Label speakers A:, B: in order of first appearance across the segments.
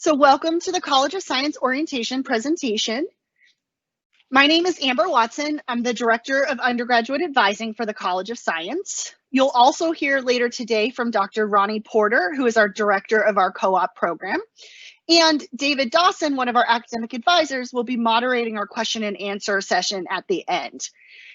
A: So welcome to the College of Science orientation presentation. My name is Amber Watson. I'm the Director of Undergraduate Advising for the College of Science. You'll also hear later today from Dr. Ronnie Porter, who is our Director of our co-op program. And David Dawson, one of our academic advisors, will be moderating our question and answer session at the end.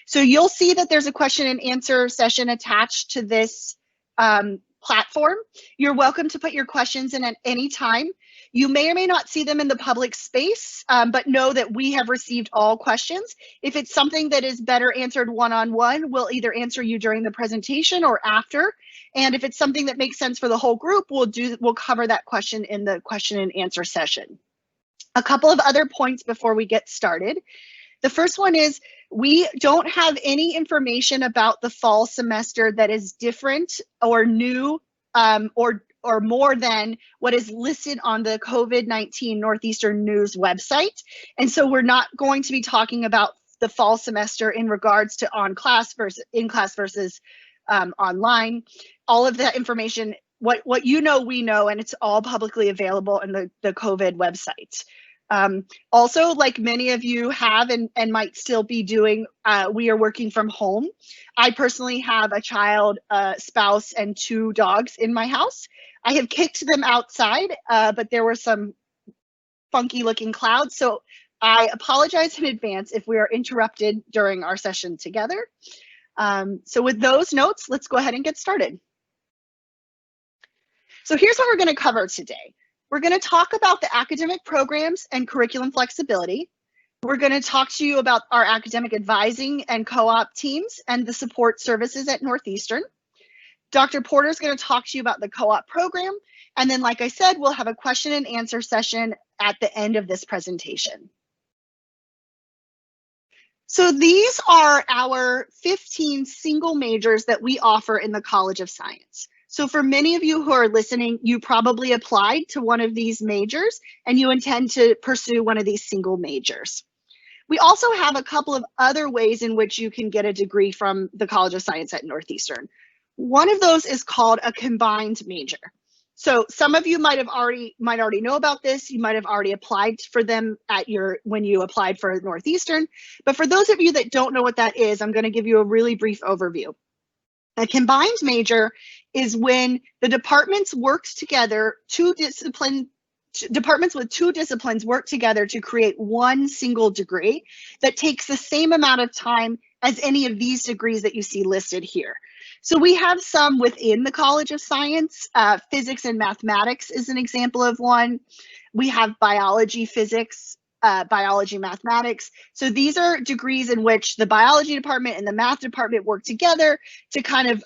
A: So you'll see that there's a question and answer session attached to this platform. You're welcome to put your questions in at any time. You may or may not see them in the public space, but know that we have received all questions. If it's something that is better answered one-on-one, we'll either answer you during the presentation or after. And if it's something that makes sense for the whole group, we'll cover that question in the question and answer session. A couple of other points before we get started. The first one is we don't have any information about the fall semester that is different or new or more than what is listed on the COVID-19 Northeastern News website. And so we're not going to be talking about the fall semester in regards to on-class versus in-class versus online. All of that information, what you know, we know, and it's all publicly available in the COVID website. Also, like many of you have and might still be doing, we are working from home. I personally have a child, spouse, and 2 dogs in my house. I have kicked them outside, but there were some funky looking clouds. So I apologize in advance if we are interrupted during our session together. So with those notes, let's go ahead and get started. So here's what we're going to cover today. We're going to talk about the academic programs and curriculum flexibility. We're going to talk to you about our academic advising and co-op teams and the support services at Northeastern. Dr. Porter is going to talk to you about the co-op program. And then, like I said, we'll have a question and answer session at the end of this presentation. So these are our 15 single majors that we offer in the College of Science. So for many of you who are listening, you probably applied to one of these majors and you intend to pursue one of these single majors. We also have a couple of other ways in which you can get a degree from the College of Science at Northeastern. One of those is called a combined major. So some of you might already know about this. You might have already applied for them when you applied for Northeastern. But for those of you that don't know what that is, I'm going to give you a really brief overview. A combined major is when the departments worked together, departments with 2 disciplines work together to create one single degree that takes the same amount of time as any of these degrees that you see listed here. So we have some within the College of Science. Physics and mathematics is an example of one. We have biology, physics, biology, mathematics. So these are degrees in which the biology department and the math department work together to kind of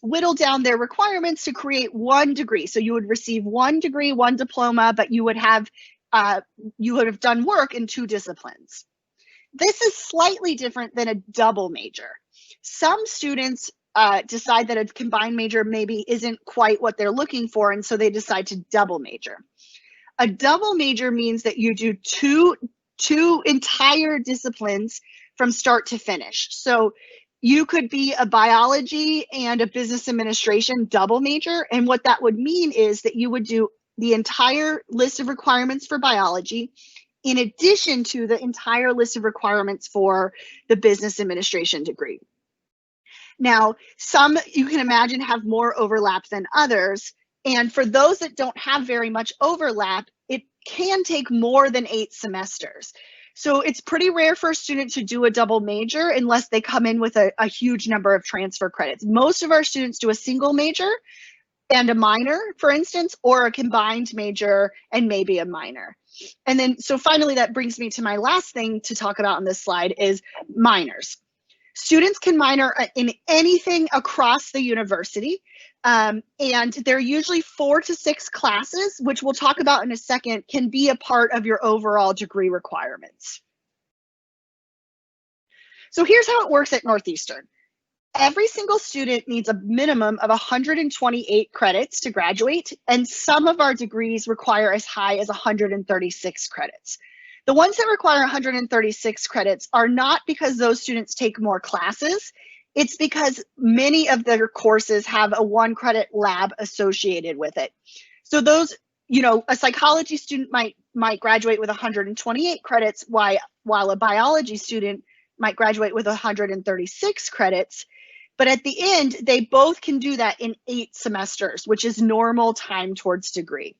A: whittle down their requirements to create one degree. So you would receive one degree, one diploma, but you would have done work in 2 disciplines. This is slightly different than a double major. Some students decide that a combined major maybe isn't quite what they're looking for, and so they decide to double major. A double major means that you do two entire disciplines from start to finish. So you could be a biology and a business administration double major, and what that would mean is that you would do the entire list of requirements for biology in addition to the entire list of requirements for the business administration degree. Now, some you can imagine have more overlap than others. And for those that don't have very much overlap, it can take more than 8 semesters. So it's pretty rare for a student to do a double major unless they come in with a huge number of transfer credits. Most of our students do a single major and a minor, for instance, or a combined major and maybe a minor. And then, so finally, that brings me to my last thing to talk about on this slide is minors. Students can minor in anything across the university, and they're usually 4 to 6 classes, which we'll talk about in a second, can be a part of your overall degree requirements. So here's how it works at Northeastern. Every single student needs a minimum of 128 credits to graduate, and some of our degrees require as high as 136 credits. The ones that require 136 credits are not because those students take more classes. It's because many of their courses have a 1-credit lab associated with it. So those a psychology student might graduate with 128 credits, while a biology student might graduate with 136 credits. But at the end, they both can do that in 8 semesters, which is normal time towards degree.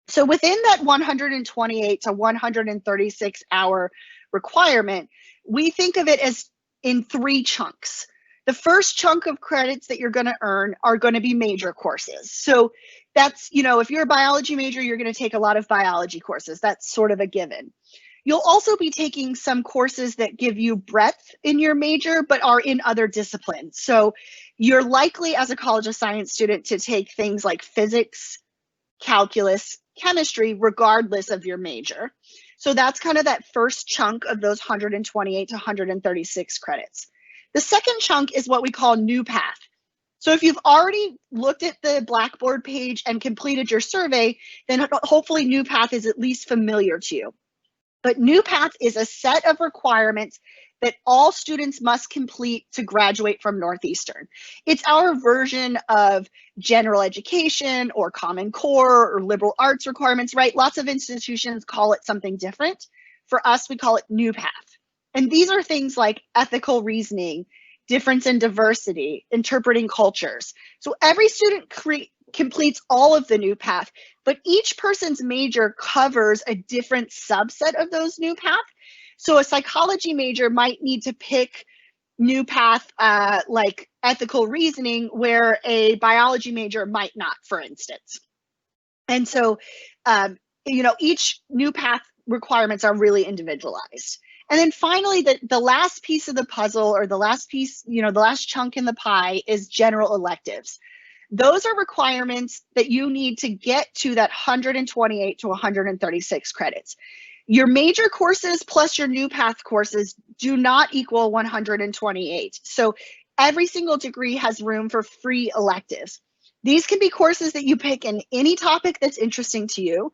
A: So within that 128 to 136 hour requirement, we think of it as in 3 chunks. The first chunk of credits that you're going to earn are going to be major courses. So that's, if you're a biology major, you're going to take a lot of biology courses. That's sort of a given. You'll also be taking some courses that give you breadth in your major, but are in other disciplines. So you're likely, as a College of Science student, to take things like physics, calculus, chemistry, regardless of your major. So that's kind of that first chunk of those 128 to 136 credits. The second chunk is what we call new path. So if you've already looked at the Blackboard page and completed your survey, then hopefully new path is at least familiar to you. But new path is a set of requirements that all students must complete to graduate from Northeastern. It's our version of general education or Common Core or liberal arts requirements, right? Lots of institutions call it something different. For us, we call it new path. And these are things like ethical reasoning, difference and diversity, interpreting cultures. So every student completes all of the new path, but each person's major covers a different subset of those new path. So a psychology major might need to pick new path like ethical reasoning, where a biology major might not, for instance. And so, each new path requirements are really individualized. And then finally, the last piece of the puzzle, or the last piece, the last chunk in the pie, is general electives. Those are requirements that you need to get to that 128 to 136 credits. Your major courses plus your new path courses do not equal 128. So every single degree has room for free electives. These can be courses that you pick in any topic that's interesting to you,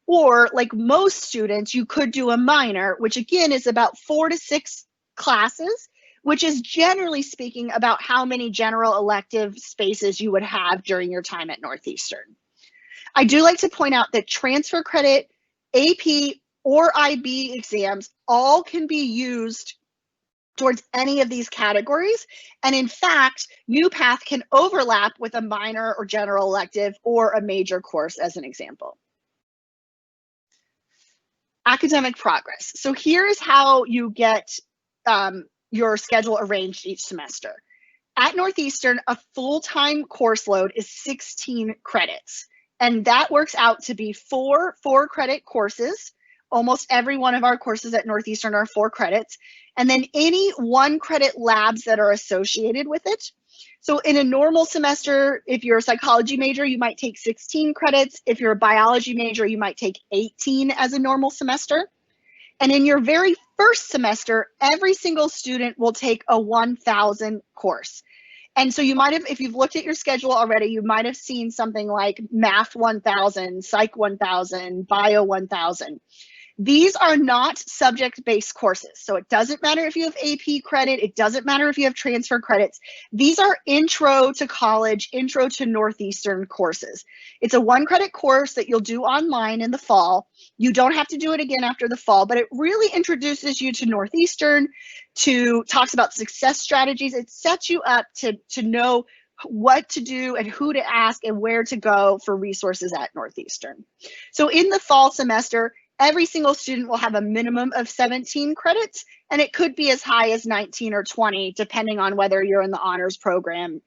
A: or like most students, you could do a minor, which again is about 4 to 6 classes, which is generally speaking about how many general elective spaces you would have during your time at Northeastern. I do like to point out that transfer credit, AP, or IB exams all can be used towards any of these categories. And in fact, new path can overlap with a minor or general elective or a major course, as an example. Academic progress. So here is how you get your schedule arranged each semester. At Northeastern, a full-time course load is 16 credits. And that works out to be 4 4-credit courses. Almost every one of our courses at Northeastern are 4 credits. And then any 1-credit labs that are associated with it. So in a normal semester, if you're a psychology major, you might take 16 credits. If you're a biology major, you might take 18 as a normal semester. And in your very first semester, every single student will take a 1,000 course. And so you might have, if you've looked at your schedule already, you might have seen something like Math 1000, Psych 1000, Bio 1000. These are not subject-based courses. So it doesn't matter if you have AP credit. It doesn't matter if you have transfer credits. These are intro to college, intro to Northeastern courses. It's a 1-credit course that you'll do online in the fall. You don't have to do it again after the fall, but it really introduces you to Northeastern, talks about success strategies. It sets you up to know what to do and who to ask and where to go for resources at Northeastern. So in the fall semester, every single student will have a minimum of 17 credits, and it could be as high as 19 or 20, depending on whether you're in the honors program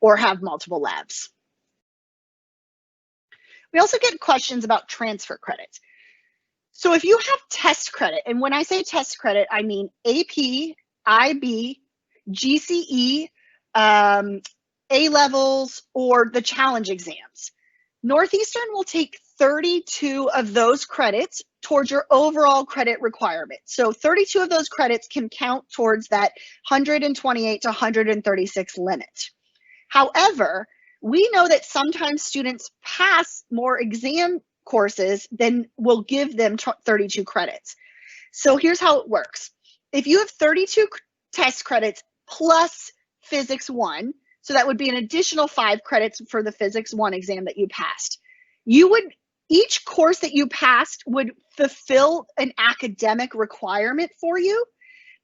A: or have multiple labs. We also get questions about transfer credits. So if you have test credit, and when I say test credit, I mean AP, IB, GCE, A-levels, or the challenge exams. Northeastern will take 32 of those credits towards your overall credit requirement. So 32 of those credits can count towards that 128 to 136 limit. However, we know that sometimes students pass more exam courses than will give them 32 credits. So here's how it works. If you have 32 test credits plus Physics 1, so that would be an additional 5 credits for the Physics 1 exam that you passed. each course that you passed would fulfill an academic requirement for you,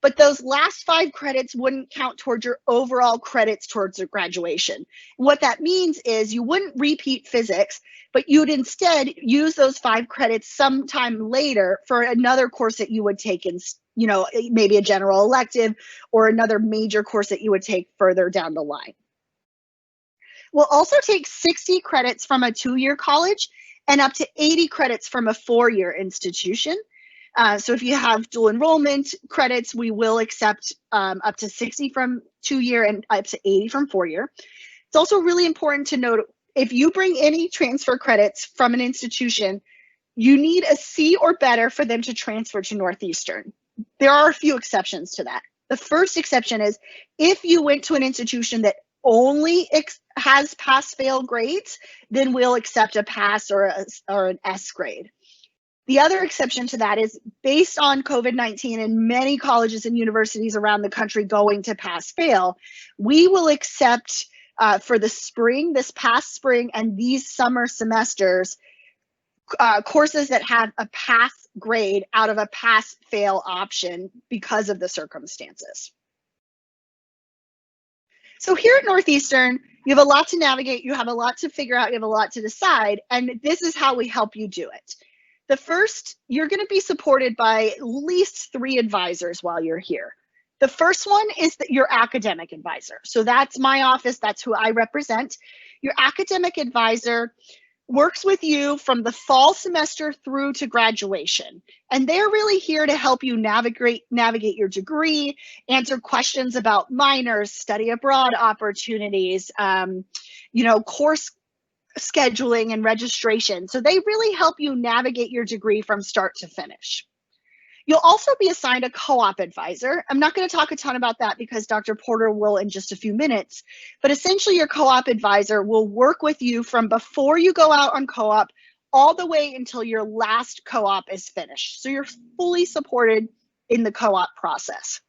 A: but those last 5 credits wouldn't count towards your overall credits towards your graduation. What that means is you wouldn't repeat physics, but you'd instead use those 5 credits sometime later for another course that you would take in, maybe a general elective or another major course that you would take further down the line. We'll also take 60 credits from a 2-year college and up to 80 credits from a 4-year institution. So if you have dual enrollment credits, we will accept up to 60 from 2-year and up to 80 from 4-year. It's also really important to note, if you bring any transfer credits from an institution, you need a C or better for them to transfer to Northeastern. There are a few exceptions to that. The first exception is if you went to an institution that only has pass-fail grades, then we'll accept a pass or an S grade. The other exception to that is based on COVID-19 and many colleges and universities around the country going to pass-fail, we will accept for the spring, this past spring, and these summer semesters, courses that have a pass grade out of a pass-fail option because of the circumstances. So here at Northeastern, you have a lot to navigate, you have a lot to figure out, you have a lot to decide, and this is how we help you do it. The first, you're going to be supported by at least 3 advisors while you're here. The first one is your academic advisor. So that's my office, that's who I represent. Your academic advisor works with you from the fall semester through to graduation. And they're really here to help you navigate your degree, answer questions about minors, study abroad opportunities, course scheduling and registration. So they really help you navigate your degree from start to finish. You'll also be assigned a co-op advisor. I'm not going to talk a ton about that because Dr. Porter will in just a few minutes, but essentially your co-op advisor will work with you from before you go out on co-op all the way until your last co-op is finished. So you're fully supported in the co-op process.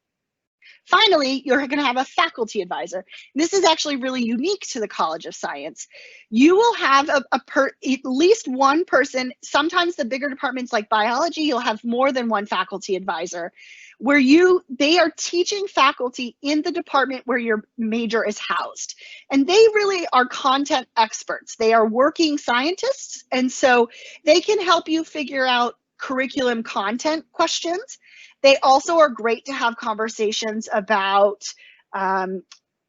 A: Finally, you're going to have a faculty advisor. This is actually really unique to the College of Science. You will have at least one person. Sometimes the bigger departments like biology, you'll have more than one faculty advisor, where they are teaching faculty in the department where your major is housed. And they really are content experts. They are working scientists, and so they can help you figure out curriculum content questions. They also are great to have conversations about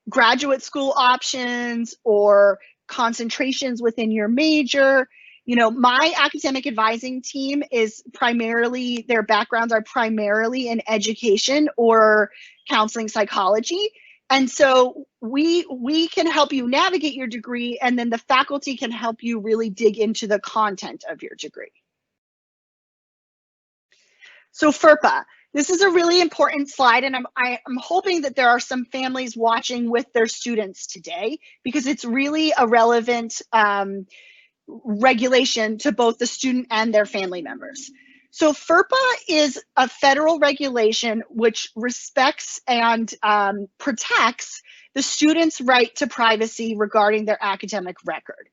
A: graduate school options or concentrations within your major. My academic advising team is primarily, their backgrounds are primarily in education or counseling psychology. And so we can help you navigate your degree, and then the faculty can help you really dig into the content of your degree. So FERPA. This is a really important slide, and I'm hoping that there are some families watching with their students today because it's really a relevant regulation to both the student and their family members. So FERPA is a federal regulation which respects and protects the student's right to privacy regarding their academic record.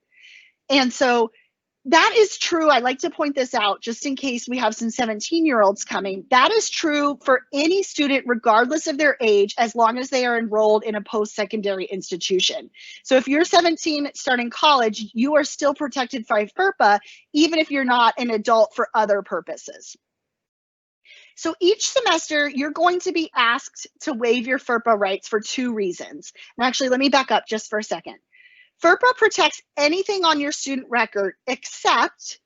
A: And so that is true. I'd like to point this out just in case we have some 17-year-olds coming. That is true for any student, regardless of their age, as long as they are enrolled in a post-secondary institution. So if you're 17 starting college, you are still protected by FERPA, even if you're not an adult for other purposes. So each semester, you're going to be asked to waive your FERPA rights for 2 reasons. And actually, let me back up just for a second. FERPA protects anything on your student record except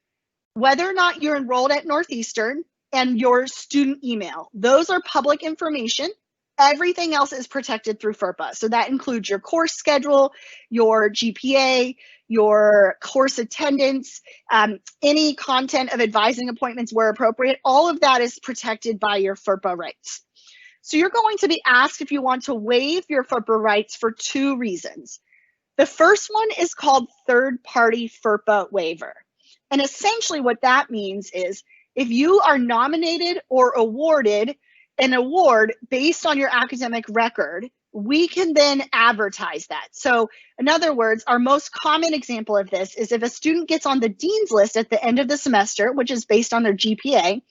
A: whether or not you're enrolled at Northeastern and your student email. Those are public information. Everything else is protected through FERPA. So that includes your course schedule, your GPA, your course attendance, any content of advising appointments where appropriate. All of that is protected by your FERPA rights. So you're going to be asked if you want to waive your FERPA rights for 2 reasons. The first one is called third-party FERPA waiver. And essentially what that means is if you are nominated or awarded an award based on your academic record, we can then advertise that. So in other words, our most common example of this is if a student gets on the dean's list at the end of the semester, which is based on their GPA,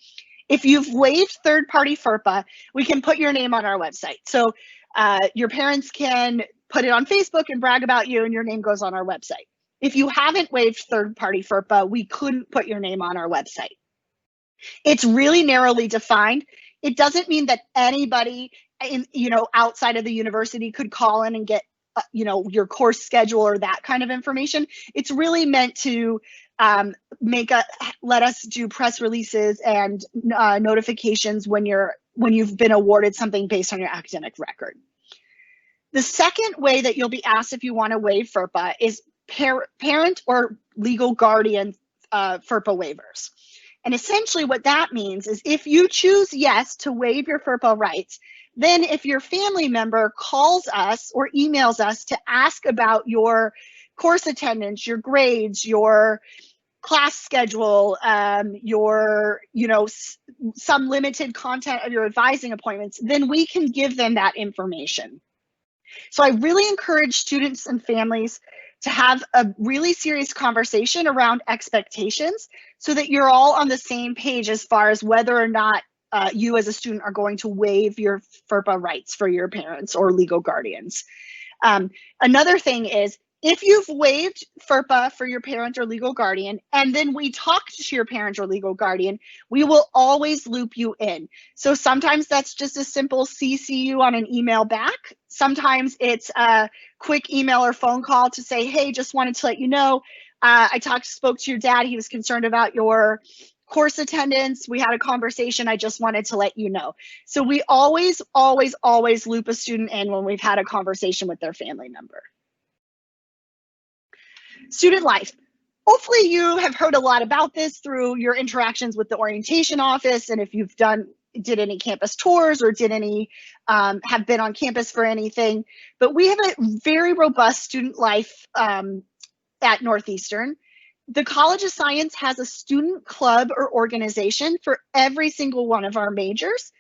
A: if you've waived third-party FERPA, we can put your name on our website. So your parents can put it on Facebook and brag about you, and your name goes on our website. If you haven't waived third-party FERPA, we couldn't put your name on our website. It's really narrowly defined. It doesn't mean that anybody outside of the university could call in and get your course schedule or that kind of information. It's really meant to let us do press releases and notifications when you've been awarded something based on your academic record. The second way that you'll be asked if you want to waive FERPA is parent or legal guardian FERPA waivers. And essentially what that means is if you choose yes to waive your FERPA rights, then if your family member calls us or emails us to ask about your course attendance, your grades, your class schedule, some limited content of your advising appointments, then we can give them that information. So I really encourage students and families to have a really serious conversation around expectations so that you're all on the same page as far as whether or not you as a student are going to waive your FERPA rights for your parents or legal guardians. Another thing is, if you've waived FERPA for your parent or legal guardian, and then we talk to your parent or legal guardian, we will always loop you in. So sometimes that's just a simple CC you on an email back. Sometimes it's a quick email or phone call to say, hey, just wanted to let you know, I spoke to your dad. He was concerned about your course attendance. We had a conversation. I just wanted to let you know. So we always, always, always loop a student in when we've had a conversation with their family member. Student life. Hopefully you have heard a lot about this through your interactions with the orientation office, and if you've did any campus tours or did any have been on campus for anything. But we have a very robust student life at Northeastern. The College of Science has a student club or organization for every single one of our majors.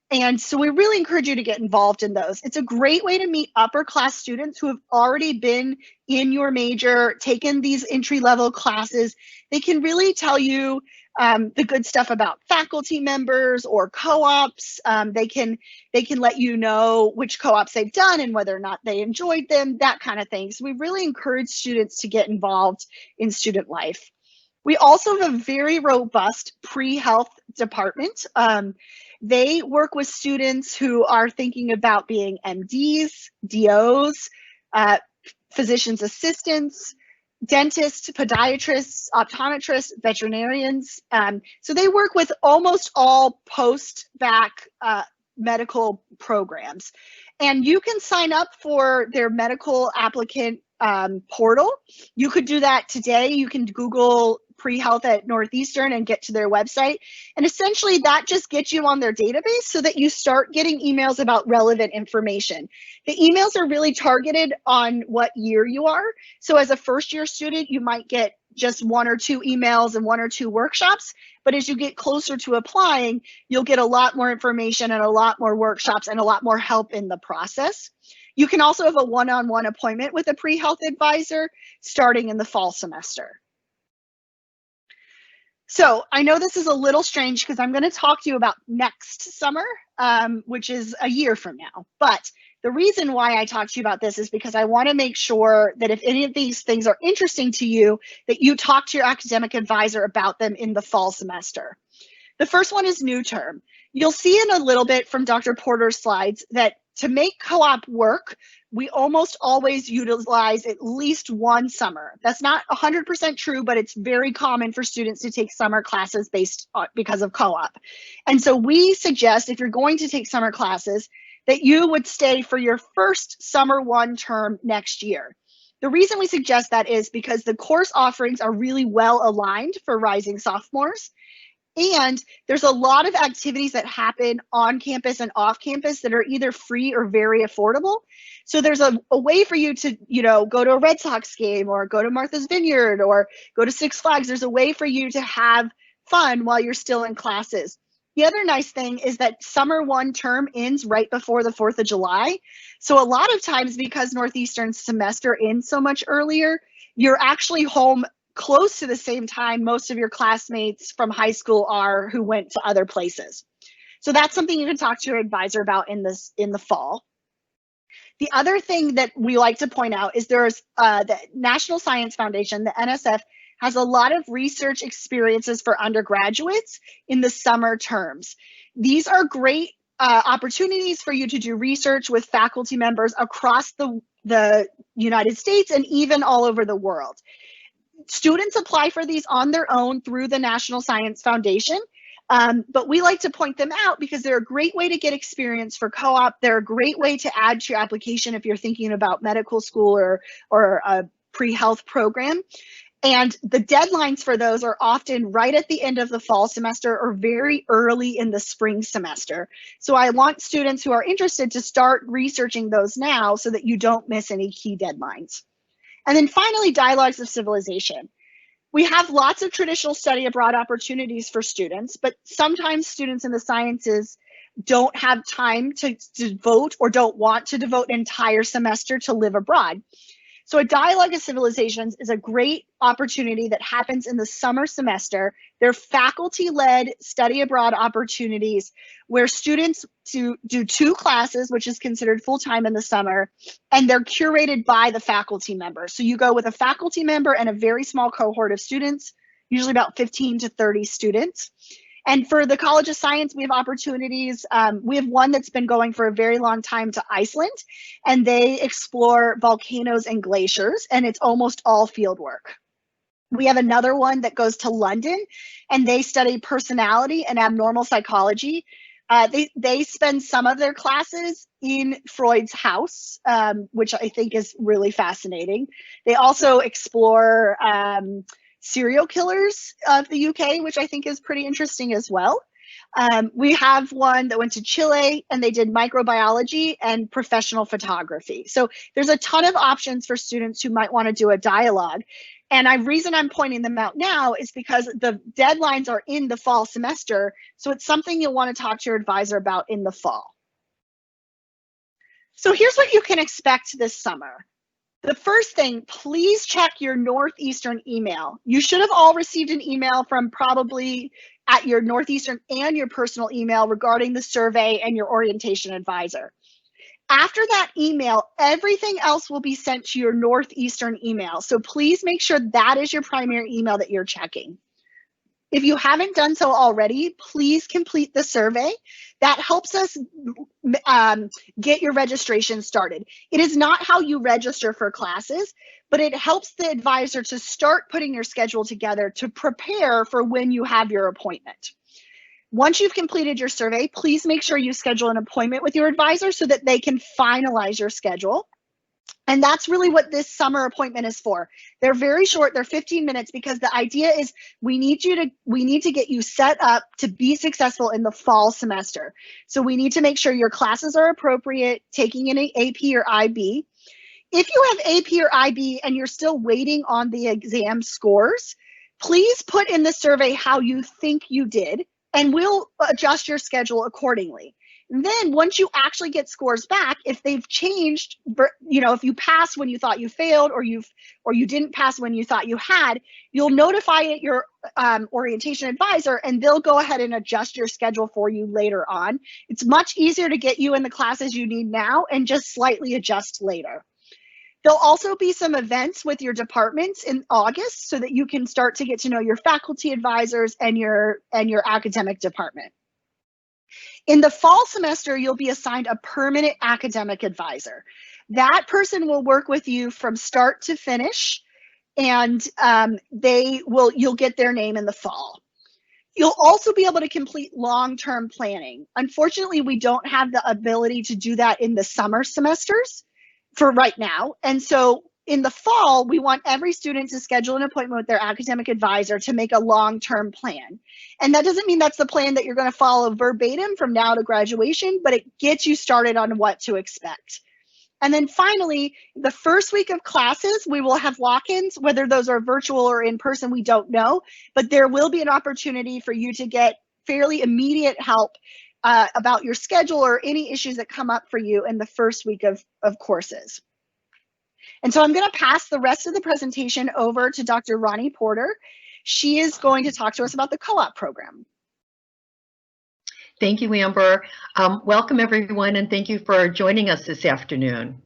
A: And so we really encourage you to get involved in those. It's a great way to meet upper class students who have already been in your major, taken these entry-level classes. They can really tell you the good stuff about faculty members or co-ops. They can let you know which co-ops they've done and whether or not they enjoyed them, that kind of thing. So we really encourage students to get involved in student life. We also have a very robust pre-health department. They work with students who are thinking about being MDs, DOs, physician's assistants, dentists, podiatrists, optometrists, veterinarians. So they work with almost all post-bac medical programs. And you can sign up for their medical applicant portal. You could do that today. You can Google pre-health at Northeastern and get to their website. And essentially that just gets you on their database so that you start getting emails about relevant information. The emails are really targeted on what year you are. So as a first year student, you might get just 1 or 2 emails and 1 or 2 workshops. But as you get closer to applying, you'll get a lot more information and a lot more workshops and a lot more help in the process. You can also have a one-on-one appointment with a pre-health advisor starting in the fall semester. So I know this is a little strange because I'm going to talk to you about next summer, which is a year from now. But the reason why I talk to you about this is because I want to make sure that if any of these things are interesting to you, that you talk to your academic advisor about them in the fall semester. The first one is new term. You'll see in a little bit from Dr. Porter's slides that to make co-op work, we almost always utilize at least one summer. That's not 100% true, but it's very common for students to take summer classes because of co-op. And so we suggest if you're going to take summer classes that you would stay for your first summer 1 term next year. The reason we suggest that is because the course offerings are really well aligned for rising sophomores. And there's a lot of activities that happen on campus and off campus that are either free or very affordable. So there's a way for you to, go to a Red Sox game or go to Martha's Vineyard or go to Six Flags. There's a way for you to have fun while you're still in classes. The other nice thing is that summer 1 term ends right before the 4th of July. So a lot of times, because Northeastern's semester ends so much earlier, you're actually home close to the same time most of your classmates from high school are who went to other places. So that's something you can talk to your advisor about in the fall. The other thing that we like to point out is there's the National Science Foundation, the NSF, has a lot of research experiences for undergraduates in the summer terms. These are great opportunities for you to do research with faculty members across the United States and even all over the world. Students apply for these on their own through the National Science Foundation. But we like to point them out because they're a great way to get experience for co-op. They're a great way to add to your application if you're thinking about medical school or a pre-health program. And the deadlines for those are often right at the end of the fall semester or very early in the spring semester. So I want students who are interested to start researching those now so that you don't miss any key deadlines. And then finally, dialogues of civilization. We have lots of traditional study abroad opportunities for students, but sometimes students in the sciences don't have time to devote or don't want to devote an entire semester to live abroad. So a dialogue of civilizations is a great opportunity that happens in the summer semester. They're faculty-led study abroad opportunities where students do 2 classes, which is considered full-time in the summer, and they're curated by the faculty member. So you go with a faculty member and a very small cohort of students, usually about 15 to 30 students. And for the College of Science, we have opportunities. We have one that's been going for a very long time to Iceland, and they explore volcanoes and glaciers, and it's almost all field work. We have another one that goes to London, and they study personality and abnormal psychology. They spend some of their classes in Freud's house, which I think is really fascinating. They also explore serial killers of the UK, which I think is pretty interesting as well. We have one that went to Chile and they did microbiology and professional photography. So there's a ton of options for students who might want to do a dialogue. And the reason I'm pointing them out now is because the deadlines are in the fall semester. So it's something you'll want to talk to your advisor about in the fall. So here's what you can expect this summer. The first thing, please check your Northeastern email. You should have all received an email from probably at your Northeastern and your personal email regarding the survey and your orientation advisor. After that email, everything else will be sent to your Northeastern email. So please make sure that is your primary email that you're checking. If you haven't done so already, please complete the survey. That helps us get your registration started. It is not how you register for classes, but it helps the advisor to start putting your schedule together to prepare for when you have your appointment. Once you've completed your survey, please make sure you schedule an appointment with your advisor so that they can finalize your schedule. And that's really what this summer appointment is for. They're very short, they're 15 minutes, because the idea is we need to get you set up to be successful in the fall semester. So we need to make sure your classes are appropriate, taking in an AP or IB. If you have AP or IB and you're still waiting on the exam scores, please put in the survey how you think you did, and we'll adjust your schedule accordingly. Then once you actually get scores back, if they've changed, if you passed when you thought you failed or you didn't pass when you thought you had, you'll notify your orientation advisor and they'll go ahead and adjust your schedule for you later on. It's much easier to get you in the classes you need now and just slightly adjust later. There'll also be some events with your departments in August so that you can start to get to know your faculty advisors and your academic department. In the fall semester, you'll be assigned a permanent academic advisor. That person will work with you from start to finish, and you'll get their name in the fall. You'll also be able to complete long-term planning. Unfortunately, we don't have the ability to do that in the summer semesters for right now. And so in the fall, we want every student to schedule an appointment with their academic advisor to make a long-term plan. And that doesn't mean that's the plan that you're going to follow verbatim from now to graduation, but it gets you started on what to expect. And then finally, the first week of classes, we will have walk-ins, whether those are virtual or in person, we don't know, but there will be an opportunity for you to get fairly immediate help about your schedule or any issues that come up for you in the first week of courses. And so I'm going to pass the rest of the presentation over to Dr. Ronnie Porter. She is going to talk to us about the co-op program.
B: Thank you, Amber. Welcome, everyone, and thank you for joining us this afternoon.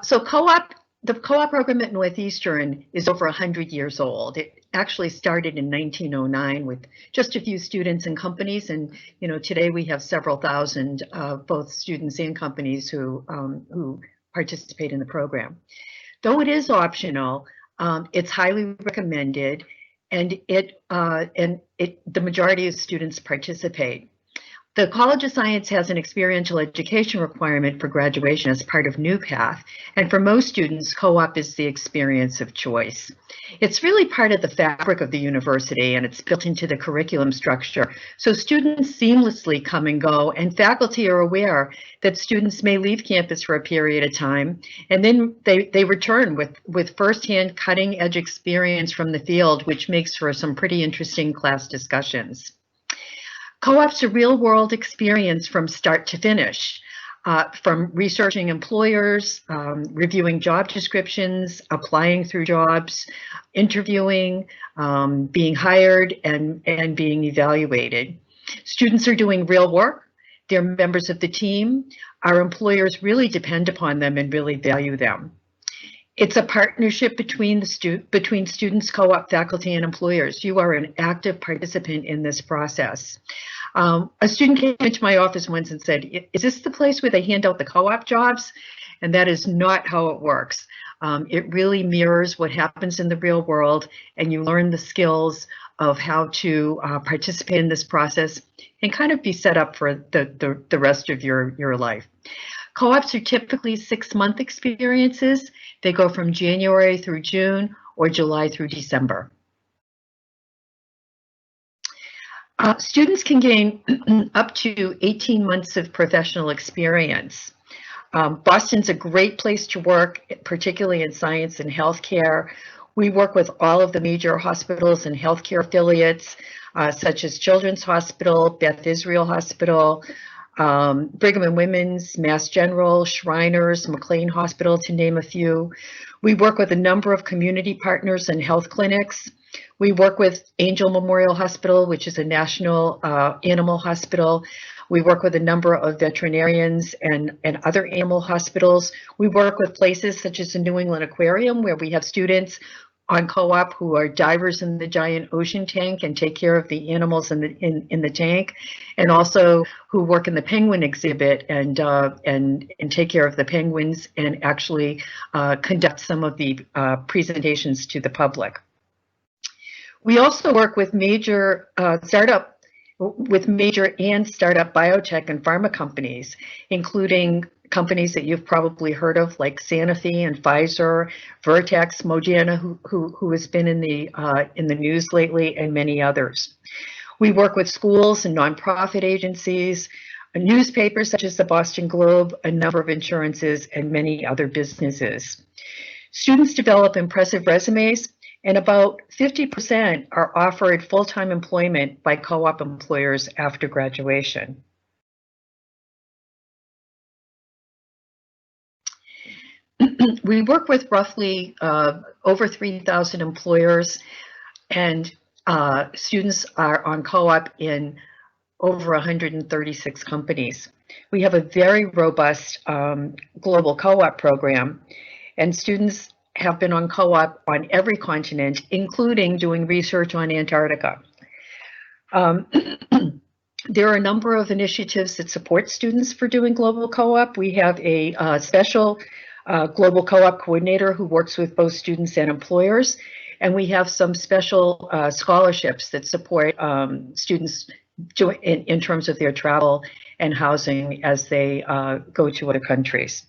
B: The co-op program at Northeastern is over 100 years old. It actually started in 1909 with just a few students and companies, and today we have several thousand both students and companies who participate in the program. Though it is optional, it's highly recommended, and the majority of students participate. The College of Science has an experiential education requirement for graduation as part of New Path, and for most students, co-op is the experience of choice. It's really part of the fabric of the university, and it's built into the curriculum structure, so students seamlessly come and go, and faculty are aware that students may leave campus for a period of time, and then they return with firsthand cutting-edge experience from the field, which makes for some pretty interesting class discussions. Co-op's a real-world experience from start to finish, from researching employers, reviewing job descriptions, applying through jobs, interviewing, being hired, and being evaluated. Students are doing real work. They're members of the team. Our employers really depend upon them and really value them. It's a partnership between students, co-op, faculty, and employers. You are an active participant in this process. A student came into my office once and said, "Is this the place where they hand out the co-op jobs?" And that is not how it works. It really mirrors what happens in the real world, and you learn the skills of how to participate in this process and kind of be set up for the rest of your life. Co-ops are typically 6-month experiences. They go from January through June or July through December. Students can gain up to 18 months of professional experience. Boston's a great place to work, particularly in science and healthcare. We work with all of the major hospitals and healthcare affiliates, such as Children's Hospital, Beth Israel Hospital, Brigham and Women's, Mass General, Shriners, McLean Hospital, to name a few. We work with a number of community partners and health clinics. We work with Angel Memorial Hospital, which is a national animal hospital. We work with a number of veterinarians and other animal hospitals. We work with places such as the New England Aquarium, where we have students on co-op who are divers in the giant ocean tank and take care of the animals in the tank, and also who work in the penguin exhibit and take care of the penguins and actually conduct some of the presentations to the public. We also work with major startup biotech and pharma companies, including companies that you've probably heard of, like Sanofi and Pfizer, Vertex, Moderna, who has been in the news lately, and many others. We work with schools and nonprofit agencies, newspapers such as the Boston Globe, a number of insurances, and many other businesses. Students develop impressive resumes, and about 50% are offered full-time employment by co-op employers after graduation. We work with roughly over 3,000 employers, and students are on co-op in over 136 companies. We have a very robust global co-op program, and students have been on co-op on every continent, including doing research on Antarctica. There are a number of initiatives that support students for doing global co-op. We have a special global co-op coordinator who works with both students and employers, and we have some special scholarships that support students in terms of their travel and housing as they go to other countries.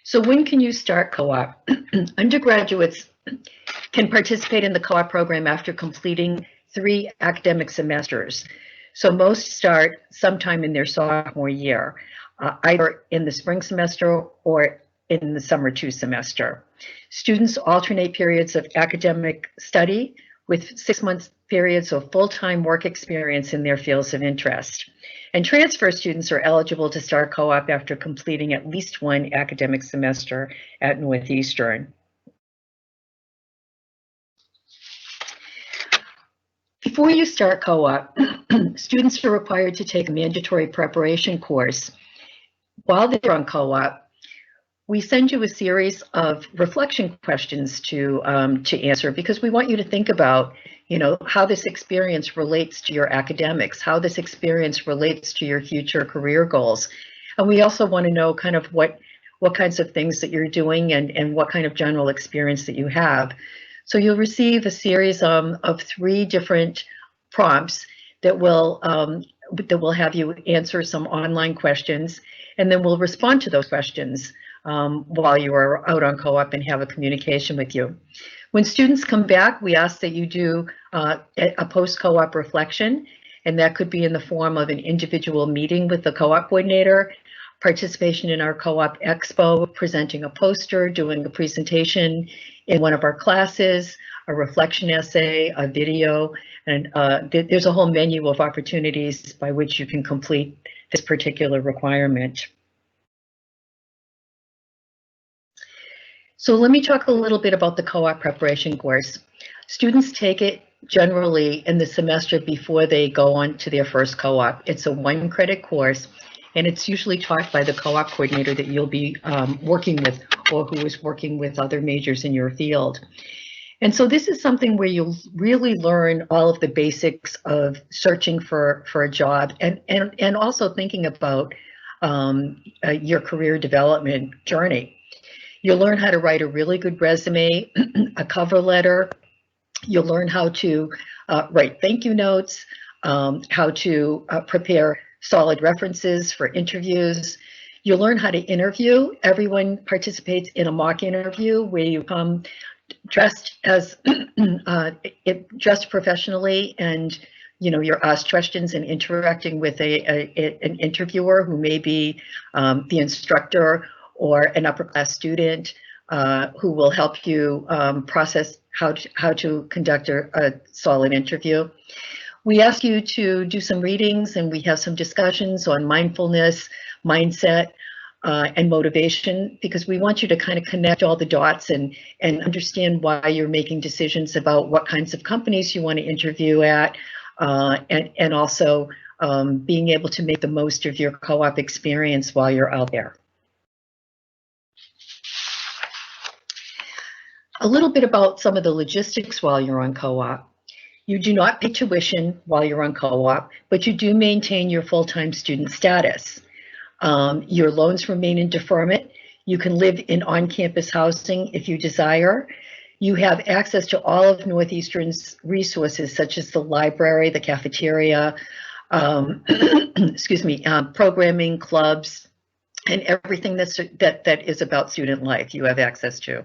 B: So when can you start co-op? Undergraduates can participate in the co-op program after completing 3 academic semesters. So most start sometime in their sophomore year, either in the spring semester or in the summer 2 semester. Students alternate periods of academic study with 6-month periods of full-time work experience in their fields of interest. And transfer students are eligible to start co-op after completing at least one academic semester at Northeastern. Before you start co-op, students are required to take a mandatory preparation course. While they're on co-op, we send you a series of reflection questions to answer, because we want you to think about, how this experience relates to your academics, how this experience relates to your future career goals. And we also want to know kind of what kinds of things that you're doing and what kind of general experience that you have. So you'll receive a series of 3 different prompts that will have you answer some online questions, and then we'll respond to those questions while you are out on co-op and have a communication with you. When students come back, we ask that you do a post-co-op reflection, and that could be in the form of an individual meeting with the co-op coordinator, participation in our co-op expo, presenting a poster, doing a presentation in one of our classes, a reflection essay, a video, and there's a whole menu of opportunities by which you can complete this particular requirement. So let me talk a little bit about the co-op preparation course. Students take it generally in the semester before they go on to their first co-op. It's a 1-credit course, and it's usually taught by the co-op coordinator that you'll be working with, or who is working with other majors in your field. And so this is something where you'll really learn all of the basics of searching for a job, and also thinking about your career development journey. You'll learn how to write a really good resume, a cover letter. You'll learn how to write thank you notes, how to prepare solid references for interviews. You'll learn how to interview. Everyone participates in a mock interview where you come dressed as dressed professionally, and you're asked questions and interacting with an interviewer who may be the instructor or an upper class student who will help you process how to conduct a solid interview. We ask you to do some readings, and we have some discussions on mindfulness, mindset, and motivation, because we want you to kind of connect all the dots and understand why you're making decisions about what kinds of companies you want to interview at, and also being able to make the most of your co-op experience while you're out there. A little bit about some of the logistics while you're on co-op. You do not pay tuition while you're on co-op, but you do maintain your full-time student status. Your loans remain in deferment. You can live in on-campus housing if you desire. You have access to all of Northeastern's resources, such as the library, the cafeteria, programming, clubs, and everything that is about student life you have access to.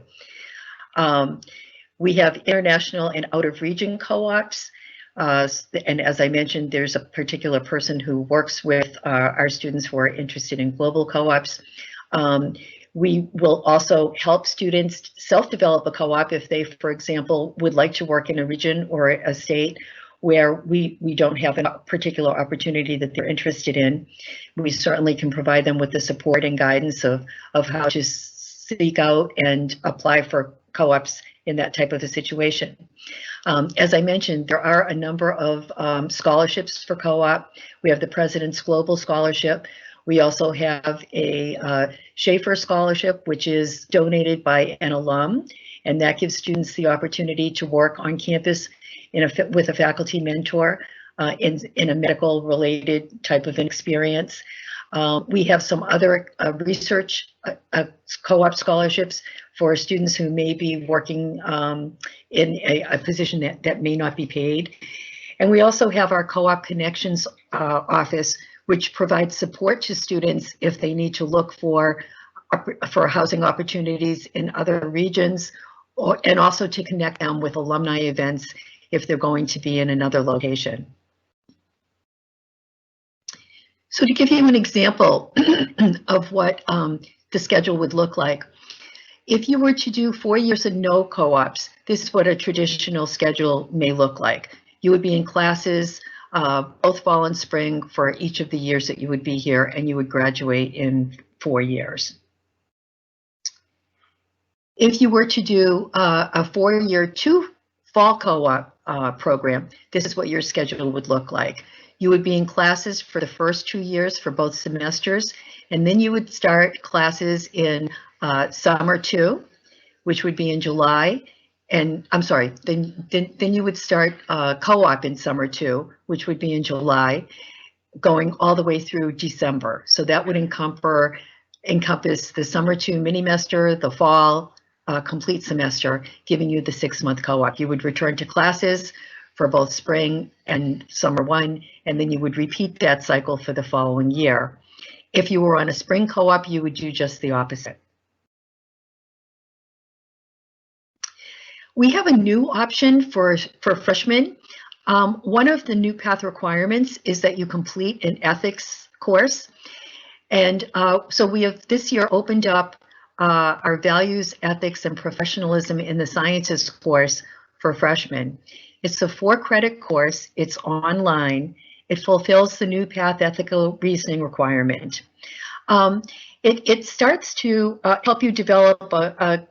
B: We have international and out-of-region co-ops. And as I mentioned, there's a particular person who works with our students who are interested in global co-ops. We will also help students self-develop a co-op if they, for example, would like to work in a region or a state where we don't have a particular opportunity that they're interested in. We certainly can provide them with the support and guidance of how to seek out and apply for co-ops in that type of a situation. As I mentioned, there are a number of scholarships for co-op. We have the President's Global Scholarship. We also have a Schaefer Scholarship, which is donated by an alum, and that gives students the opportunity to work on campus with a faculty mentor in a medical-related type of an experience. We have some other research co-op scholarships for students who may be working in a position that may not be paid. And we also have our Co-op Connections office, which provides support to students if they need to look for housing opportunities in other regions, and also to connect them with alumni events if they're going to be in another location. So to give you an example of what the schedule would look like, If you were to do 4 years of no co-ops, this is what a traditional schedule may look like. You would be in classes both fall and spring for each of the years that you would be here, and you would graduate in 4 years. If you were to do a 4-year 2 fall co-op program, this is what your schedule would look like. You would be in classes for the first 2 years for both semesters, and then you would start classes in summer 2, which would be in July. And I'm sorry, then you would start co-op in summer 2, which would be in July, going all the way through December. So that would encompass the summer 2 mini-mester, the fall complete semester, giving you the 6-month co-op. You would return to classes for both spring and summer 1, and then you would repeat that cycle for the following year. If you were on a spring co-op, you would do just the opposite. We have a new option for freshmen. One of the new path requirements is that you complete an ethics course. And so we have this year opened up our values, ethics, and professionalism in the sciences course for freshmen. It's a 4-credit course. It's online. It fulfills the new path ethical reasoning requirement. It starts to help you develop a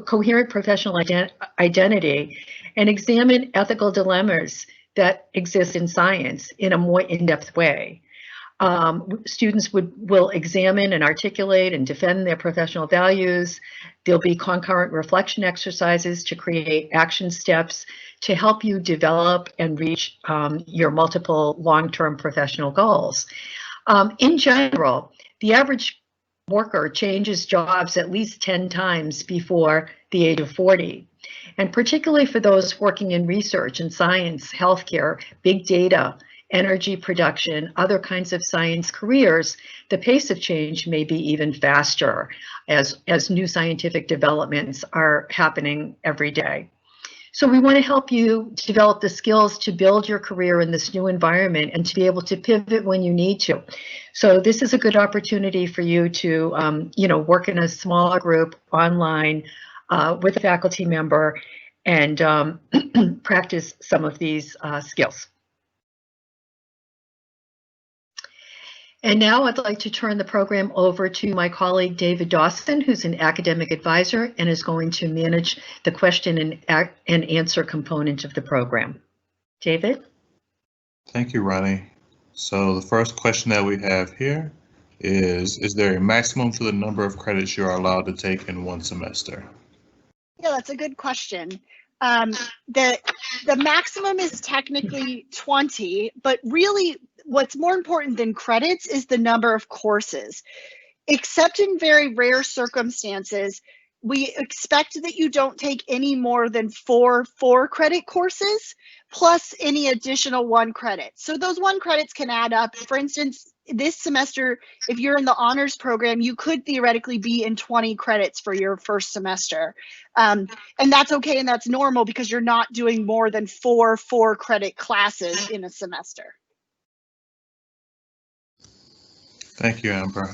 B: coherent professional identity and examine ethical dilemmas that exist in science in a more in-depth way. Students will examine and articulate and defend their professional values. There'll be concurrent reflection exercises to create action steps to help you develop and reach your multiple long-term professional goals. In general, the average worker changes jobs at least 10 times before the age of 40. And particularly for those working in research and science, healthcare, big data, energy production, other kinds of science careers, the pace of change may be even faster as new scientific developments are happening every day. So we want to help you develop the skills to build your career in this new environment and to be able to pivot when you need to. So this is a good opportunity for you to, work in a smaller group online with a faculty member and practice some of these skills. And now I'd like to turn the program over to my colleague, David Dawson, who's an academic advisor and is going to manage the question and answer component of the program. David?
C: Thank you, Ronnie. So the first question that we have here is there a maximum to the number of credits you are allowed to take in one semester?
A: Yeah, that's a good question. The maximum is technically 20, but really what's more important than credits is the number of courses. Except in very rare circumstances, we expect that you don't take any more than 4 4-credit courses plus any additional 1 credit. So those 1 credits can add up. For instance, this semester, if you're in the honors program, you could theoretically be in 20 credits for your first semester. And that's okay and that's normal because you're not doing more than 4 4-credit classes in a semester.
C: Thank you, Amber.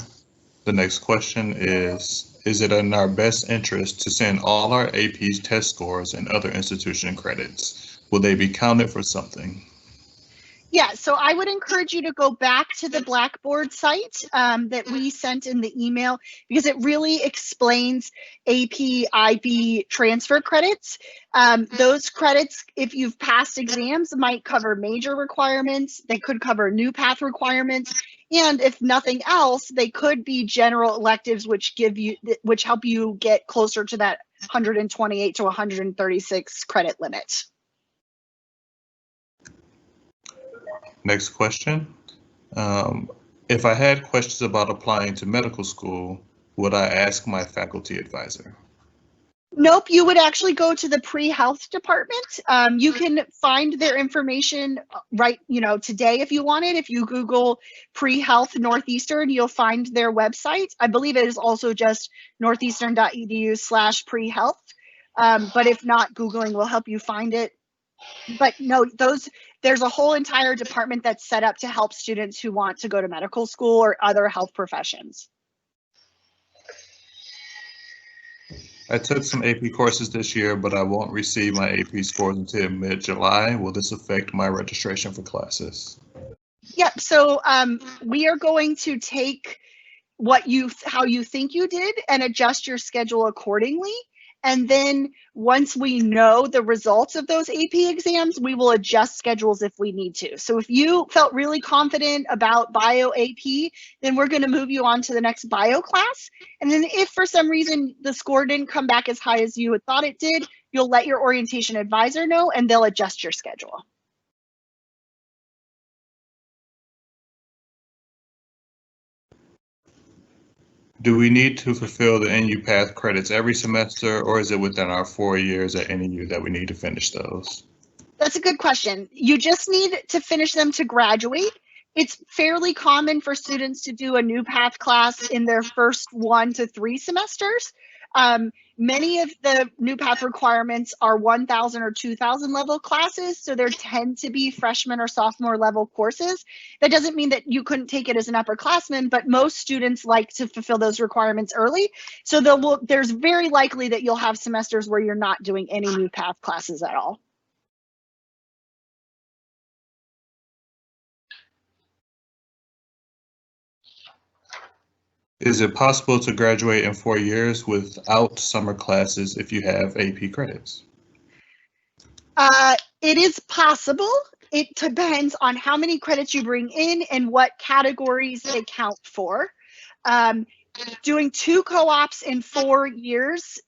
C: The next question is it in our best interest to send all our AP's test scores and other institution credits? Will they be counted for something?
A: Yeah, so I would encourage you to go back to the Blackboard site that we sent in the email because it really explains AP, IB transfer credits. Those credits, if you've passed exams, might cover major requirements. They could cover new path requirements. And if nothing else, they could be general electives which help you get closer to that 128 to 136 credit limit.
C: Next question. If I had questions about applying to medical school, would I ask my faculty advisor?
A: Nope, you would actually go to the pre-health department. You can find their information today if you wanted. If you Google pre-health Northeastern, you'll find their website. I believe it is also just northeastern.edu/pre-health. But if not, Googling will help you find it. But no, there's a whole entire department that's set up to help students who want to go to medical school or other health professions.
C: I took some AP courses this year, but I won't receive my AP scores until mid-July. Will this affect my registration for classes?
A: Yep. So we are going to take how you think you did and adjust your schedule accordingly. And then once we know the results of those AP exams, we will adjust schedules if we need to. So if you felt really confident about bio AP, then we're going to move you on to the next bio class. And then if for some reason the score didn't come back as high as you had thought it did, you'll let your orientation advisor know and they'll adjust your schedule.
C: Do we need to fulfill the NU Path credits every semester, or is it within our 4 years at NU that we need to finish those?
A: That's a good question. You just need to finish them to graduate. It's fairly common for students to do a new path class in their first 1 to 3 semesters. Many of the new path requirements are 1,000 or 2,000 level classes, so there tend to be freshman or sophomore level courses. That doesn't mean that you couldn't take it as an upperclassman, but most students like to fulfill those requirements early. So there's very likely that you'll have semesters where you're not doing any new path classes at all.
C: Is it possible to graduate in 4 years without summer classes if you have AP credits?
A: It is possible. It depends on how many credits you bring in and what categories they count for. Doing 2 co-ops in 4 years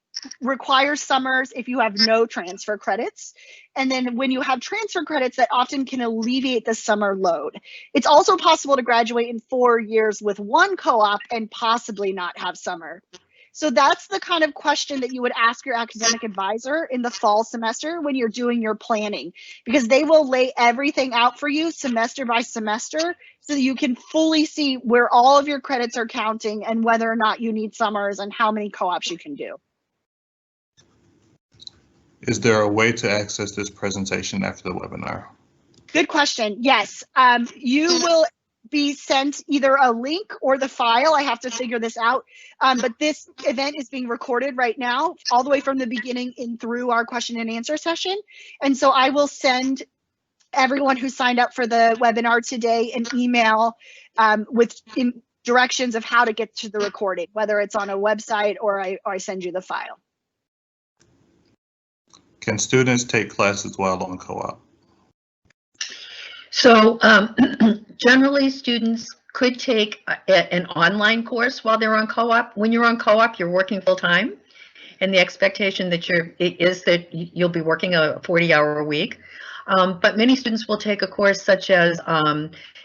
A: requires summers if you have no transfer credits. And then when you have transfer credits, that often can alleviate the summer load. It's also possible to graduate in 4 years with 1 co-op and possibly not have summer. So that's the kind of question that you would ask your academic advisor in the fall semester when you're doing your planning, because they will lay everything out for you semester by semester so that you can fully see where all of your credits are counting and whether or not you need summers and how many co-ops you can do.
C: Is there a way to access this presentation after the webinar?
A: Good question. Yes, you will be sent either a link or the file. I have to figure this out. But this event is being recorded right now, all the way from the beginning in through our question and answer session. And so I will send everyone who signed up for the webinar today an email with directions of how to get to the recording, whether it's on a website or I send you the file.
C: Can students take classes while on co-op?
B: So generally students could take an online course while they're on co-op. When you're on co-op, you're working full time, and the expectation that is that you'll be working a 40-hour week. But many students will take a course such as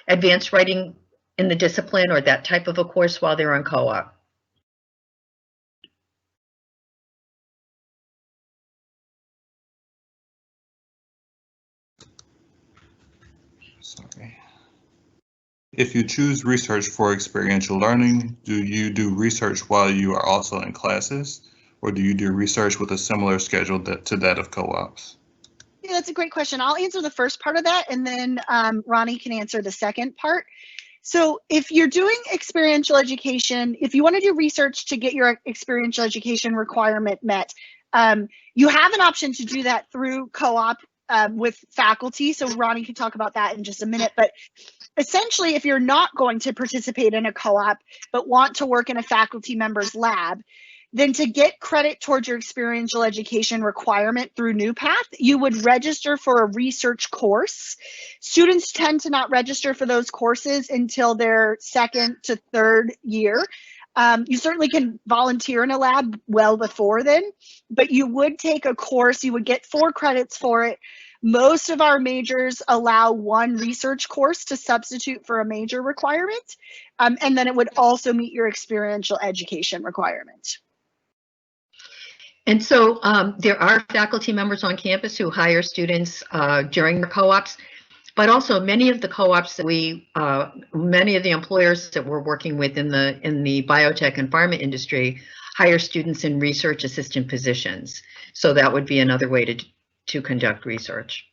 B: advanced writing in the discipline or that type of a course while they're on co-op.
C: Sorry. If you choose research for experiential learning, do you do research while you are also in classes, or do you do research with a similar schedule to that of co-ops?
A: Yeah, that's a great question. I'll answer the first part of that, and then Ronnie can answer the second part. So if you're doing experiential education, if you want to do research to get your experiential education requirement met, you have an option to do that through co-op with faculty. So Ronnie can talk about that in just a minute. But essentially, if you're not going to participate in a co-op, but want to work in a faculty member's lab, then to get credit towards your experiential education requirement through NewPath, you would register for a research course. Students tend to not register for those courses until their 2nd to 3rd year. You certainly can volunteer in a lab well before then, but you would take a course, you would get 4 credits for it. Most of our majors allow 1 research course to substitute for a major requirement, and then it would also meet your experiential education requirement.
B: And so there are faculty members on campus who hire students during their co-ops, but also many of the co-ops that many of the employers that we're working with in the biotech and pharma industry hire students in research assistant positions. So that would be another way to conduct research.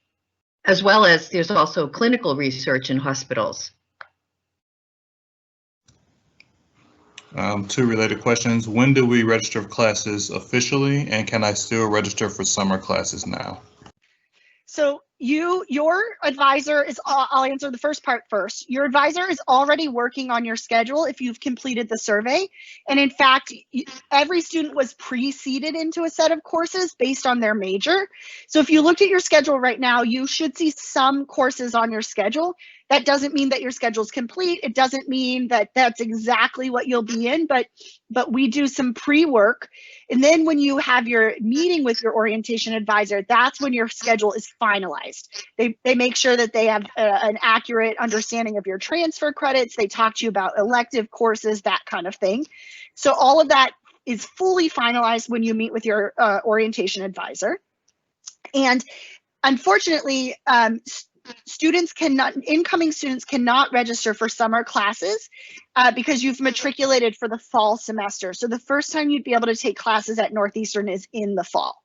B: As well as there's also clinical research in hospitals.
C: Two related questions. When do we register for classes officially, and can I still register for summer classes now?
A: So your advisor is, I'll answer the first part first. Your advisor is already working on your schedule if you've completed the survey. And in fact, every student was pre-seeded into a set of courses based on their major. So if you looked at your schedule right now, you should see some courses on your schedule. That doesn't mean that your schedule is complete. It doesn't mean that that's exactly what you'll be in, but we do some pre-work. And then when you have your meeting with your orientation advisor, that's when your schedule is finalized. They make sure that they have an accurate understanding of your transfer credits. They talk to you about elective courses, that kind of thing. So all of that is fully finalized when you meet with your orientation advisor. And unfortunately, incoming students cannot register for summer classes because you've matriculated for the fall semester. So the first time you'd be able to take classes at Northeastern is in the fall.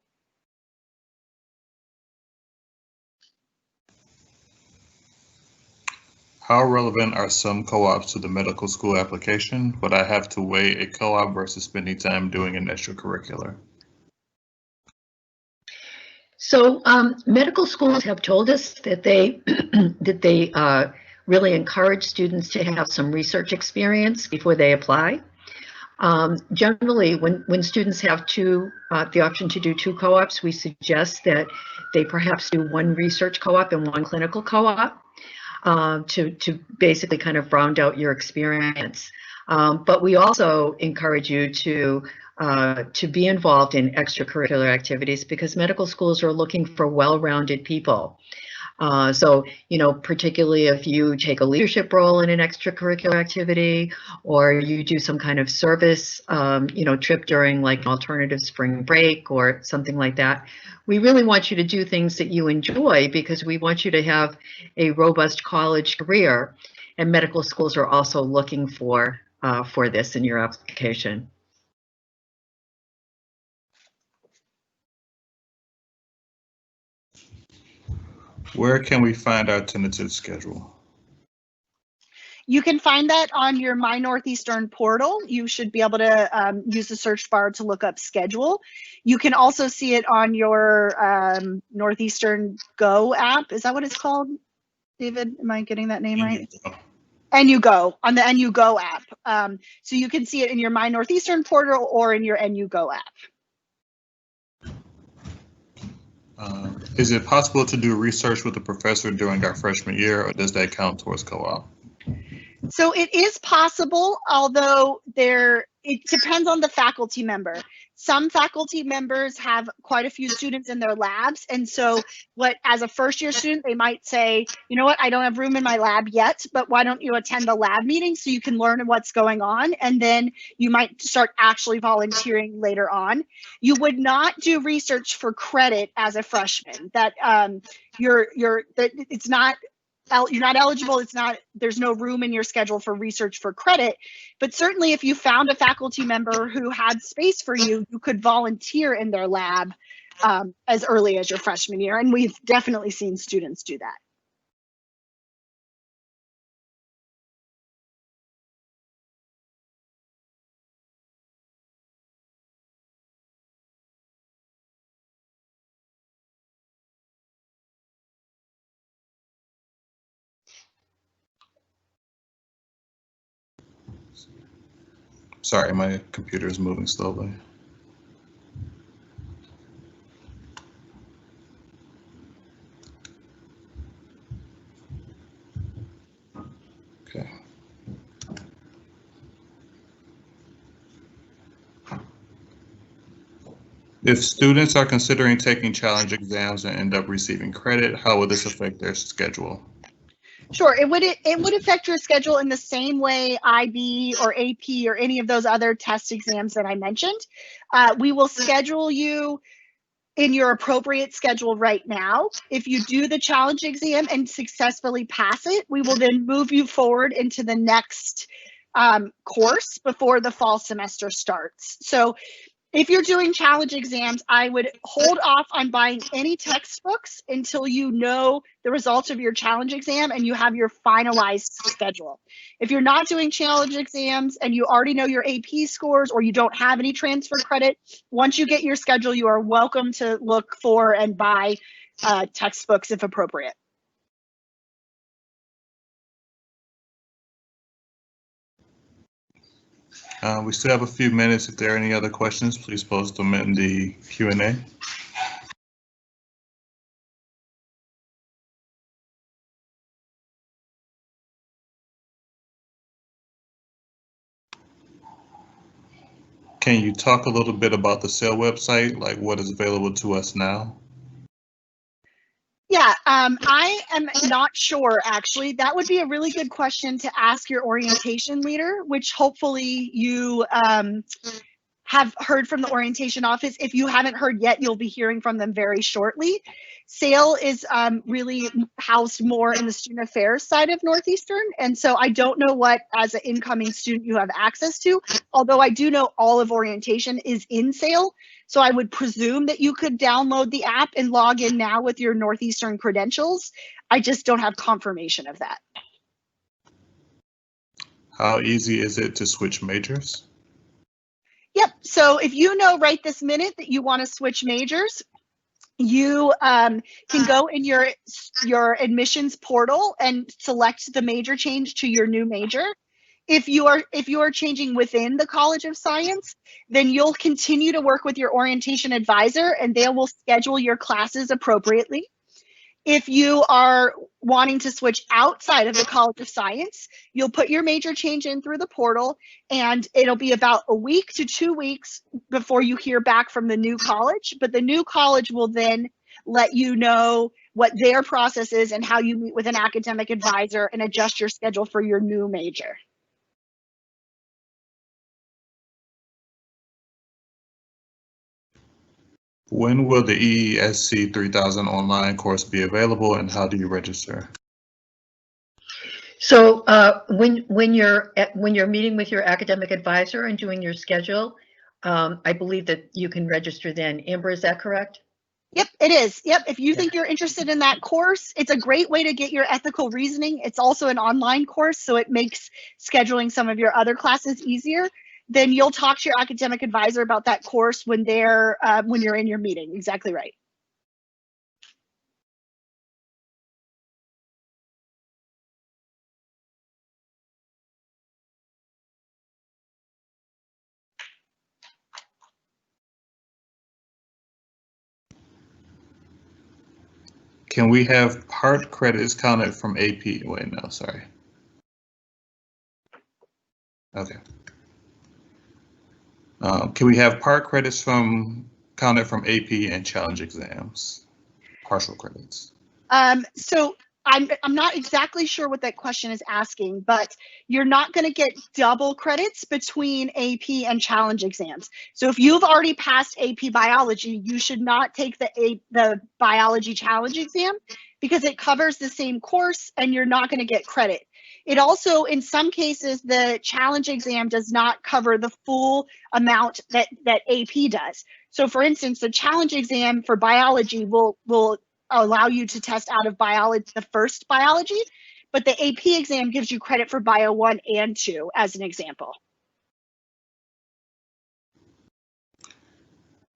C: How relevant are some co-ops to the medical school application? Would I have to weigh a co-op versus spending time doing an extracurricular?
B: So medical schools have told us that they really encourage students to have some research experience before they apply. Generally, when students have the option to do two co-ops, we suggest that they perhaps do one research co-op and one clinical co-op to basically kind of round out your experience. But we also encourage you to be involved in extracurricular activities because medical schools are looking for well-rounded people. So, particularly if you take a leadership role in an extracurricular activity, or you do some kind of service, trip during like alternative spring break or something like that, we really want you to do things that you enjoy because we want you to have a robust college career, and medical schools are also looking for this in your application.
C: Where can we find our tentative schedule?
A: You can find that on your My Northeastern portal. You should be able to use the search bar to look up schedule. You can also see it on your Northeastern Go app. Is that what it's called, David? Am I getting that name right? NU Go, on the NU Go app. So you can see it in your My Northeastern portal or in your NU Go app.
C: Is it possible to do research with a professor during our freshman year, or does that count towards co-op?
A: So it is possible, although it depends on the faculty member. Some faculty members have quite a few students in their labs. And so as a first year student, they might say, you know what, I don't have room in my lab yet, but why don't you attend the lab meeting so you can learn what's going on? And then you might start actually volunteering later on. You would not do research for credit as a freshman. That you're not eligible. There's no room in your schedule for research for credit, but certainly if you found a faculty member who had space for you, you could volunteer in their lab as early as your freshman year. And we've definitely seen students do that.
C: Sorry, my computer is moving slowly. Okay. If students are considering taking challenge exams and end up receiving credit, how would this affect their schedule?
A: Sure, it would affect your schedule in the same way IB or AP or any of those other test exams that I mentioned. We will schedule you in your appropriate schedule right now. If you do the challenge exam and successfully pass it, we will then move you forward into the next course before the fall semester starts. So If you're doing challenge exams, I would hold off on buying any textbooks until you know the results of your challenge exam and you have your finalized schedule. If you're not doing challenge exams and you already know your AP scores or you don't have any transfer credit, once you get your schedule, you are welcome to look for and buy textbooks if appropriate.
C: We still have a few minutes. If there are any other questions, please post them in the Q&A. Can you talk a little bit about the SAIL website, like what is available to us now?
A: Yeah, I am not sure, actually. That would be a really good question to ask your orientation leader, which hopefully you have heard from the orientation office. If you haven't heard yet, you'll be hearing from them very shortly. SAIL is really housed more in the student affairs side of Northeastern. And so I don't know what, as an incoming student, you have access to, although I do know all of orientation is in SAIL. So I would presume that you could download the app and log in now with your Northeastern credentials. I just don't have confirmation of that.
C: How easy is it to switch majors?
A: Yep, so if you know right this minute that you want to switch majors, you can go in your admissions portal and select the major change to your new major. If you are changing within the College of Science, then you'll continue to work with your orientation advisor and they will schedule your classes appropriately. If you are wanting to switch outside of the College of Science, you'll put your major change in through the portal, and it'll be about a week to 2 weeks before you hear back from the new college. But the new college will then let you know what their process is and how you meet with an academic advisor and adjust your schedule for your new major.
C: When will the EESC 3000 online course be available and how do you register?
B: So when you're meeting with your academic advisor and doing your schedule, I believe that you can register then. Amber, is that correct?
A: Yep, it is. Yep, if you think you're interested in that course, it's a great way to get your ethical reasoning. It's also an online course, so it makes scheduling some of your other classes easier. Then you'll talk to your academic advisor about that course when you're in your meeting. Exactly right.
C: Can we have part credits counted from AP? Wait, no, sorry. Okay. Can we have part credits counted from AP and challenge exams? Partial credits.
A: So I'm not exactly sure what that question is asking, but you're not going to get double credits between AP and challenge exams. So if you've already passed AP biology, you should not take the biology challenge exam because it covers the same course and you're not going to get credit. It also, in some cases, the challenge exam does not cover the full amount that AP does. So for instance, the challenge exam for biology will allow you to test out of biology, the first biology, but the AP exam gives you credit for bio 1 and 2 as an example.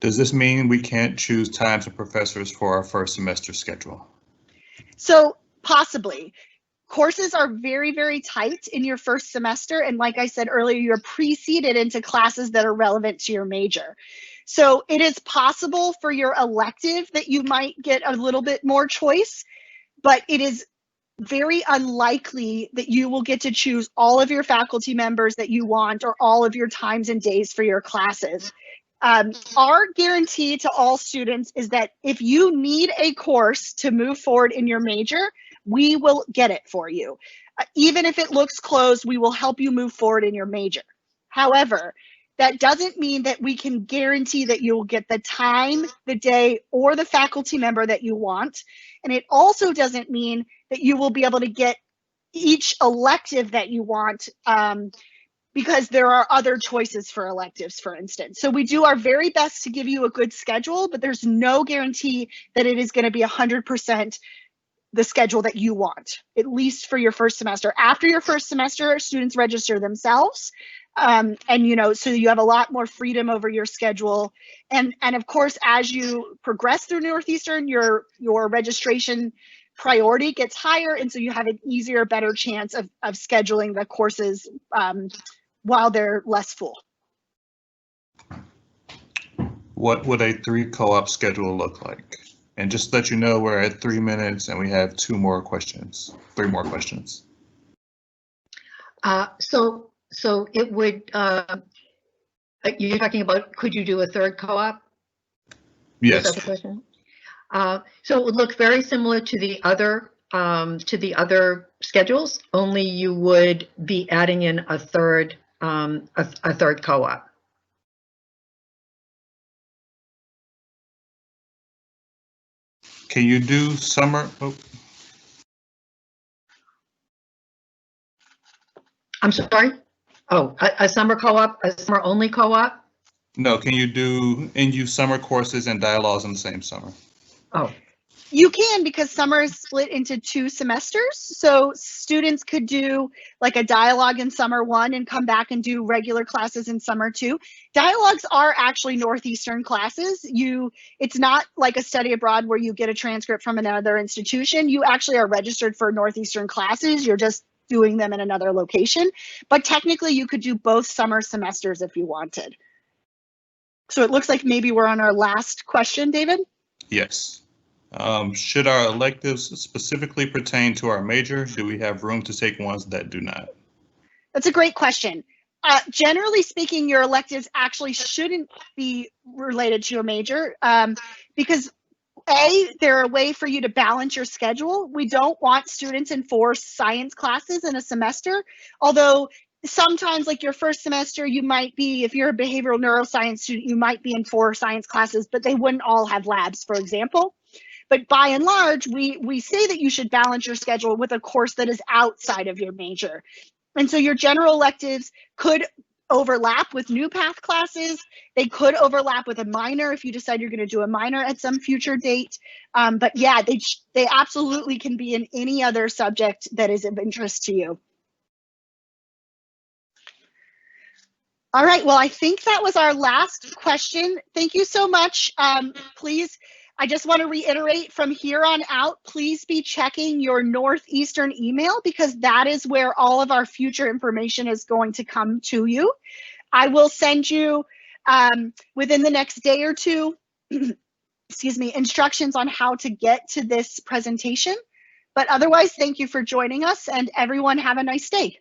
C: Does this mean we can't choose times and professors for our first semester schedule?
A: So possibly. Courses are very, very tight in your first semester. And like I said earlier, you're preceded into classes that are relevant to your major. So it is possible for your elective that you might get a little bit more choice, but it is very unlikely that you will get to choose all of your faculty members that you want or all of your times and days for your classes. Our guarantee to all students is that if you need a course to move forward in your major, we will get it for you. Even if it looks closed, we will help you move forward in your major. However, that doesn't mean that we can guarantee that you'll get the time, the day, or the faculty member that you want. And it also doesn't mean that you will be able to get each elective that you want because there are other choices for electives, for instance. So we do our very best to give you a good schedule, but there's no guarantee that it is going to be 100% the schedule that you want, at least for your first semester. After your first semester, students register themselves. And, you know, so you have a lot more freedom over your schedule. And of course, as you progress through Northeastern, your registration priority gets higher. And so you have an easier, better chance of scheduling the courses while they're less full.
C: What would a 3 co-op schedule look like? And just to let you know, we're at 3 minutes and we have 3 more questions.
B: So it would, you're talking about, could you do a third co-op?
C: Yes.
B: Is that the question? So it would look very similar to the other schedules, only you would be adding in a third co-op.
C: Can you do summer? Oh.
B: I'm sorry? Oh, a summer co-op, a summer only co-op?
C: No, can you do in-use summer courses and dialogues in the same summer?
B: Oh.
A: You can, because summer is split into 2 semesters. So students could do like a dialogue in summer 1 and come back and do regular classes in summer 2. Dialogues are actually Northeastern classes. It's not like a study abroad where you get a transcript from another institution. You actually are registered for Northeastern classes. You're just doing them in another location. But technically you could do both summer semesters if you wanted. So it looks like maybe we're on our last question, David?
C: Yes. Should our electives specifically pertain to our major? Do we have room to take ones that do not?
A: That's a great question. Generally speaking, your electives actually shouldn't be related to a major because they're a way for you to balance your schedule. We don't want students in 4 science classes in a semester, although sometimes like your first semester, you might be, if you're a behavioral neuroscience student, you might be in 4 science classes, but they wouldn't all have labs, for example. But by and large, we say that you should balance your schedule with a course that is outside of your major. And so your general electives could overlap with new path classes. They could overlap with a minor if you decide you're going to do a minor at some future date. But yeah, they absolutely can be in any other subject that is of interest to you. All right, well, I think that was our last question. Thank you so much. Please, I just want to reiterate from here on out, please be checking your Northeastern email because that is where all of our future information is going to come to you. I will send you within the next day or 2, excuse me, instructions on how to get to this presentation. But otherwise, thank you for joining us and everyone have a nice day.